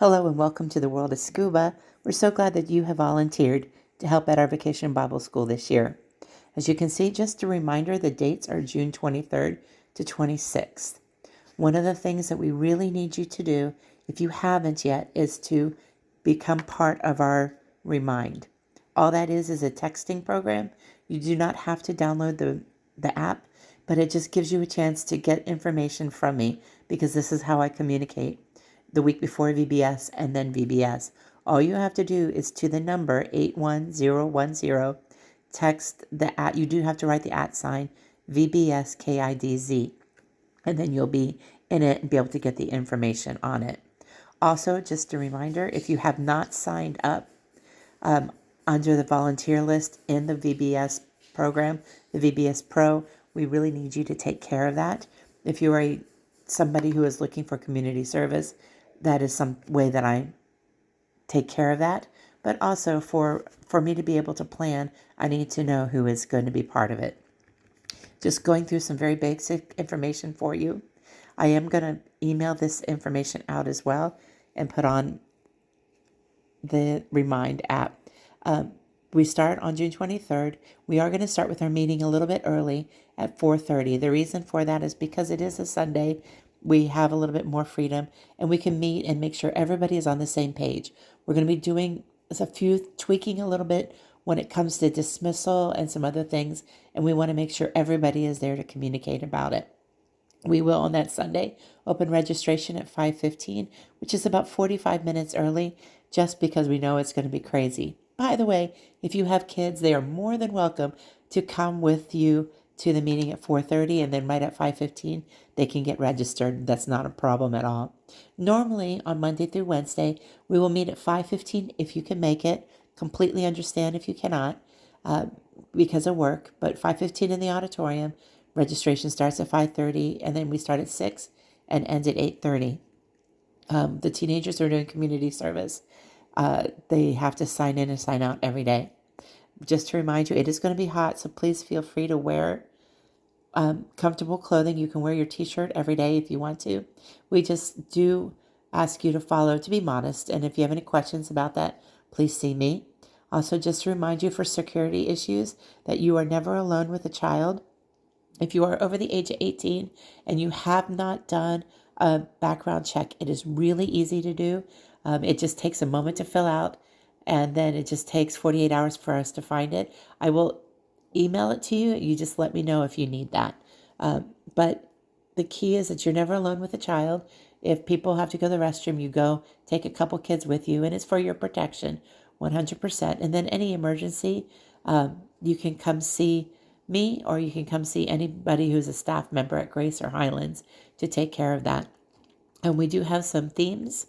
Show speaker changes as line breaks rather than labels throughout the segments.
Hello and welcome to the world of scuba. We're so glad that you have volunteered to help at our Vacation Bible School this year. As you can see, just a reminder, the dates are June 23rd to 26th. One of the things that we really need you to do, if you haven't yet, is to become part of our Remind. All that is a texting program. You do not have to download the app, but it just gives you a chance to get information from me because this is how I communicate the week before VBS and then VBS. All you have to do is to the number 81010, text the at, you do have to write the at sign, VBSKIDZ, and then you'll be in it and be able to get the information on it. Also, just a reminder, if you have not signed up under the volunteer list in the VBS program, the VBS Pro, we really need you to take care of that. If you are somebody who is looking for community service, that is some way that I take care of that. But also for me to be able to plan, I need to know who is going to be part of it. Just going through some very basic information for you. I am going to email this information out as well and put on the Remind app. We start on June 23rd. We are going to start with our meeting a little bit early at 4:30. The reason for that is because it is a Sunday. We have a little bit more freedom and we can meet and make sure everybody is on the same page. We're going to be doing a few tweaking a little bit when it comes to dismissal and some other things, and we want to make sure everybody is there to communicate about it. We will on that Sunday open registration at 5:15, which is about 45 minutes early, just because we know it's going to be crazy. By the way, if you have kids, they are more than welcome to come with you to the meeting at 4:30, and then right at 5:15 they can get registered. That's not a problem at all. Normally on Monday through Wednesday, we will meet at 5:15 if you can make it. Completely understand if you cannot because of work, but 5:15 in the auditorium. Registration starts at 5:30, and then we start at 6 and end at 8:30. The teenagers are doing community service. They have to sign in and sign out every day. Just to remind you, it is going to be hot, so please feel free to wear comfortable clothing. You can wear your t-shirt every day if you want to. We just do ask you to be modest, and if you have any questions about that, please see me. Also, just to remind you for security issues that you are never alone with a child. If you are over the age of 18 and you have not done a background check, it is really easy to do. It just takes a moment to fill out, and then it just takes 48 hours for us to find it. I will email it to you. You just let me know if you need that. But the key is that you're never alone with a child. If people have to go to the restroom, you go, take a couple kids with you, and it's for your protection, 100%. And then any emergency, you can come see me, or you can come see anybody who's a staff member at Grace or Highlands to take care of that. And we do have some themes,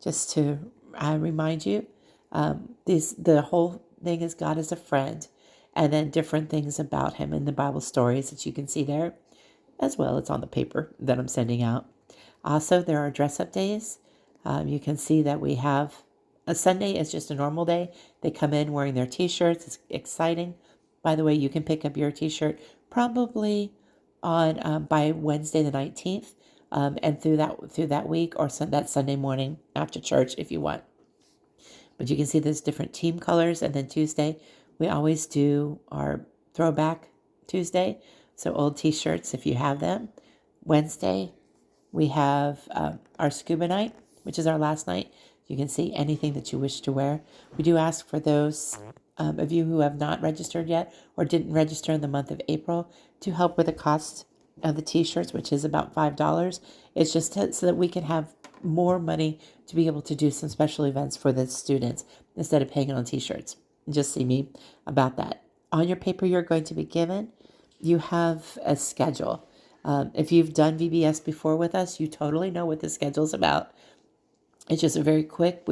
just to remind you. The whole thing is God is a friend, and then different things about him in the Bible stories that you can see there, as well. It's on the paper that I'm sending out. Also, there are dress-up days. You can see that we have a Sunday is just a normal day. They come in wearing their t-shirts. It's exciting. By the way, you can pick up your t-shirt probably on by Wednesday the 19th, and through that week, or that Sunday morning after church if you want. But you can see there's different team colors. And then Tuesday, we always do our throwback Tuesday. So old t-shirts if you have them. Wednesday, we have our scuba night, which is our last night. You can see anything that you wish to wear. We do ask for those of you who have not registered yet or didn't register in the month of April to help with the cost of the t-shirts, which is about $5. It's just so that we can have more money to be able to do some special events for the students instead of paying on t-shirts. Just see me about that. On your paper you're going to be given, you have a schedule. If you've done VBS before with us, you totally know what the schedule is about. It's just a very quick.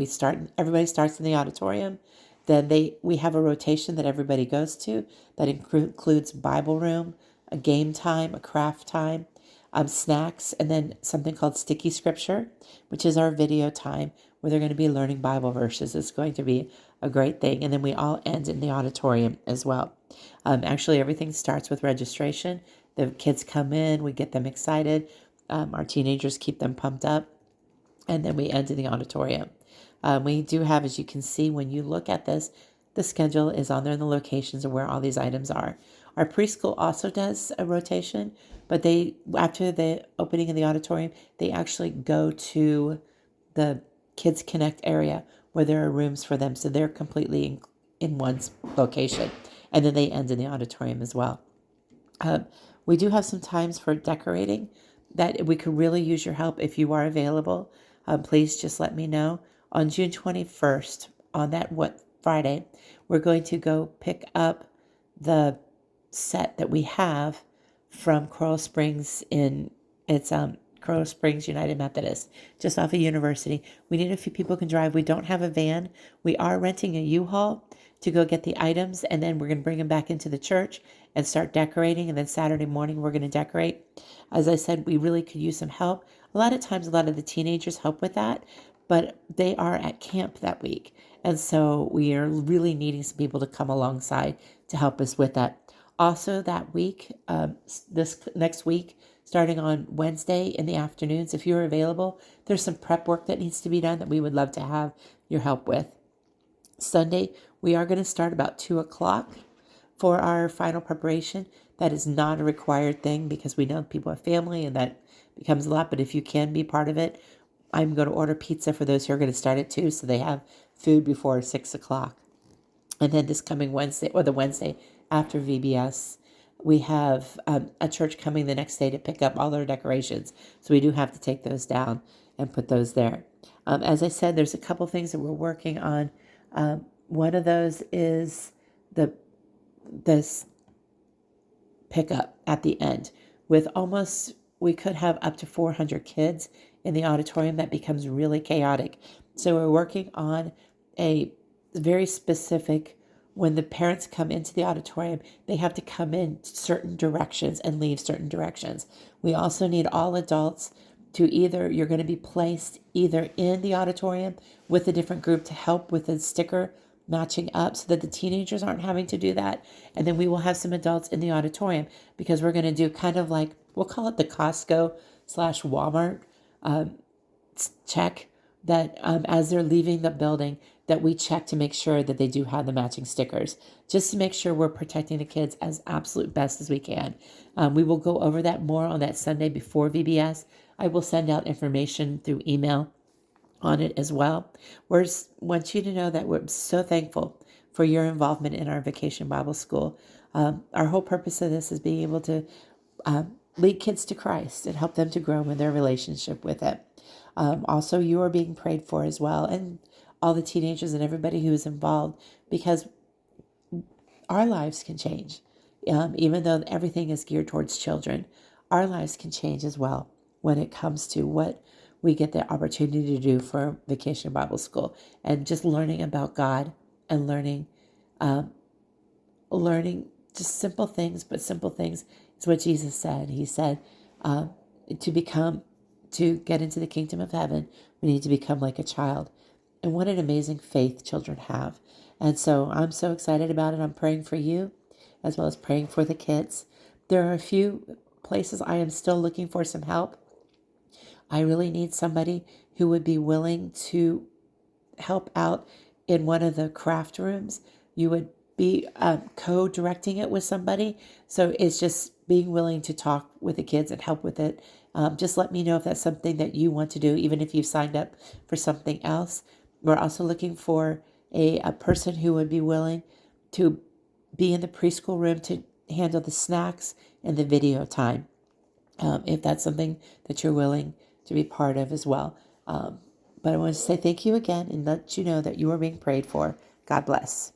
Everybody starts in the auditorium. Then we have a rotation that everybody goes to that includes Bible room, a game time, a craft time, snacks, and then something called Sticky Scripture, which is our video time where they're going to be learning Bible verses. It's going to be a great thing. And then we all end in the auditorium as well. Actually, everything starts with registration. The kids come in, we get them excited. Our teenagers keep them pumped up. and then we end in the auditorium. We do have, as you can see, when you look at this, the schedule is on there and the locations of where all these items are. Our preschool also does a rotation, but they, after the opening of the auditorium, they actually go to the Kids Connect area where there are rooms for them. So they're completely in one location. And then they end in the auditorium as well. We do have some times for decorating that we could really use your help if you are available. Please just let me know. On June 21st, on that Friday, we're going to go pick up the set that we have from Coral Springs Coral Springs United Methodist, just off of University. We need a few people who can drive. We don't have a van. We are renting a U-Haul to go get the items, and then we're going to bring them back into the church and start decorating. And then Saturday morning, we're going to decorate. As I said, we really could use some help. A lot of times, a lot of the teenagers help with that, but they are at camp that week. And so we are really needing some people to come alongside to help us with that. Also that week, this next week, starting on Wednesday in the afternoons, if you're available, there's some prep work that needs to be done that we would love to have your help with. Sunday, we are going to start about 2 o'clock for our final preparation. That is not a required thing because we know people have family and that becomes a lot. But if you can be part of it, I'm going to order pizza for those who are going to start at 2 so they have food before 6 o'clock. And then this coming Wednesday, or the Wednesday after VBS, we have a church coming the next day to pick up all our decorations. So we do have to take those down and put those there. As I said, there's a couple things that we're working on. One of those is this pickup at the end. With we could have up to 400 kids in the auditorium. That becomes really chaotic. So we're working on a very specific, when the parents come into the auditorium, they have to come in certain directions and leave certain directions. We also need all adults to you're going to be placed either in the auditorium with a different group to help with the sticker matching up so that the teenagers aren't having to do that. And then we will have some adults in the auditorium because we're going to do kind of like, we'll call it the Costco/Walmart check that as they're leaving the building, that we check to make sure that they do have the matching stickers, just to make sure we're protecting the kids as absolute best as we can. We will go over that more on that Sunday before VBS. I will send out information through email on it as well. We want you to know that we're so thankful for your involvement in our Vacation Bible School. Our whole purpose of this is being able to lead kids to Christ and help them to grow in their relationship with it. Also, you are being prayed for as well, and all the teenagers and everybody who is involved, because our lives can change. Even though everything is geared towards children, our lives can change as well when it comes to what we get the opportunity to do for Vacation Bible School, and just learning about God and learning just simple things. But simple things is what Jesus said. He said, to get into the kingdom of heaven, we need to become like a child. And what an amazing faith children have. And so I'm so excited about it. I'm praying for you as well as praying for the kids. There are a few places I am still looking for some help. I really need somebody who would be willing to help out in one of the craft rooms. You would be co-directing it with somebody. So it's just being willing to talk with the kids and help with it. Just let me know if that's something that you want to do, even if you've signed up for something else. We're also looking for a person who would be willing to be in the preschool room to handle the snacks and the video time, if that's something that you're willing to be part of as well. But I want to say thank you again and let you know that you are being prayed for. God bless.